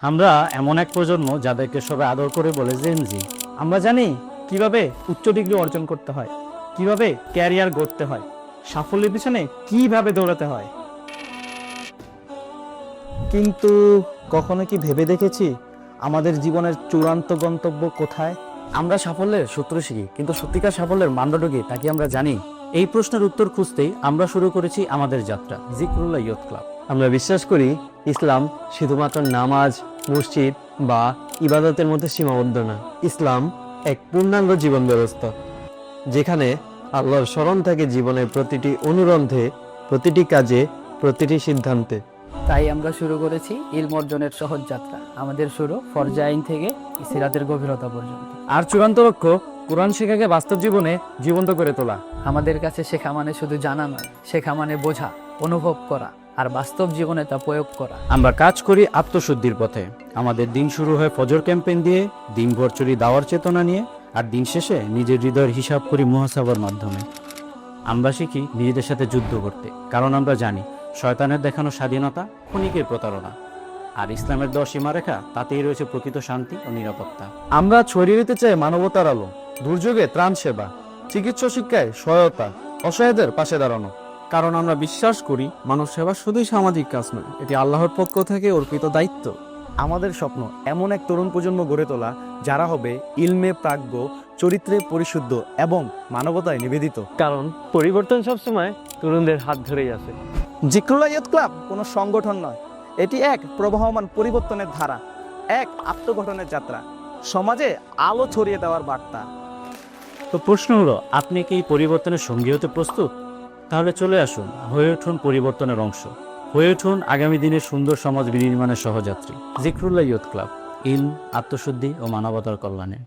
আমরা এমন এক প্রজন্ম যাদেরকে সবাই আদর করে বলে জেনজি। আমরা জানি কিভাবে উচ্চ ডিগ্রি অর্জন করতে হয়, কিভাবে ক্যারিয়ার গড়তে হয়, সাফল্যের পিছনে কিভাবে দৌড়াতে হয়। কিন্তু কখনো কি ভেবে দেখেছি আমাদের জীবনের চূড়ান্ত গন্তব্য কোথায়? আমরা সাফল্যের সূত্র শিখি, কিন্তু সত্যিকার সাফল্যের মানদণ্ড কি তা কি আমরা জানি? এই প্রশ্নের উত্তর খুঁজতেই আমরা শুরু করেছি আমাদের যাত্রা জিকরুল্লাহ ইয়ুথ ক্লাব। আমরা বিশ্বাস করি ইসলাম শুধুমাত্র নামাজ, মসজিদ বা ইবাদতের মধ্যে সীমাবদ্ধ না। ইসলাম এক পূর্ণাঙ্গ জীবন ব্যবস্থা, যেখানে আল্লাহর স্মরণ থাকে জীবনের প্রতিটি অনুরন্ধে, প্রতিটি কাজে, প্রতিটি সিদ্ধান্তে। তাই আমরা শুরু করেছি ইলম অর্জনের সহজ যাত্রা। আমাদের শুরু ফরজে আইন থেকে সিরাতের গভীরতা পর্যন্ত। আর চূড়ান্ত লক্ষ্য কোরআন শেখাকে বাস্তব জীবনে জীবন্ত করে তোলা। আমাদের কাছে শেখা মানে শুধু জানা নয়, শেখা মানে বোঝা, অনুভব করা আর বাস্তব জীবনে তা প্রয়োগ করা। আমরা কাজ করি আত্মশুদ্ধির পথে। আমাদের দিন শুরু হয় ফজর ক্যাম্পেইন দিয়ে, দিনভর চুরি দাওয়ার চেতনা নিয়ে, আর দিন শেষে নিজের হৃদয়ের হিসাব করি মুহাসাবার মাধ্যমে। আমরা শিখি নিজেদের সাথে যুদ্ধ করতে, কারণ আমরা জানি শয়তানের দেখানো স্বাধীনতা ক্ষণিকের প্রতারণা, আর ইসলামের দেওয়া সীমারেখা তাতেই রয়েছে প্রকৃত শান্তি ও নিরাপত্তা। আমরা ছড়িয়ে দিতে চাই মানবতার আলো, দুর্যোগে ত্রাণ সেবা, চিকিৎসা শিক্ষায় সহায়তা, অসহায়দের পাশে দাঁড়ানো। কারণ আমরা বিশ্বাস করি মানব সেবা শুধুই সামাজিক কাজ নয়, এটি আল্লাহর পক্ষ থেকে অর্পিত দায়িত্ব। আমাদের স্বপ্ন এমন এক তরুণ প্রজন্ম গড়ে তোলা যারা হবে ইলমে প্রাজ্ঞ, চরিত্রে পরিশুদ্ধ এবং মানবতায় নিবেদিত। কারণ পরিবর্তন সবসময় তরুণদের হাত ধরেই আছে। জিকরুল্লাহ ইয়ুথ ক্লাব কোনো সংগঠন নয়, এটি এক প্রবাহমান পরিবর্তনের ধারা, এক আত্মগঠনের যাত্রা, সমাজে আলো ছড়িয়ে দেওয়ার বার্তা। তো প্রশ্ন হলো, আপনি কি এই পরিবর্তনের সঙ্গী হতে প্রস্তুত? তাহলে চলে আসুন, হয়ে উঠুন পরিবর্তনের অংশ, হয়ে উঠুন আগামী দিনের সুন্দর সমাজ বিনির্মাণের সহযাত্রী। জিকরুল্লাহ ইয়ুথ ক্লাব, ইলম, আত্মশুদ্ধি ও মানবতার কল্যাণে।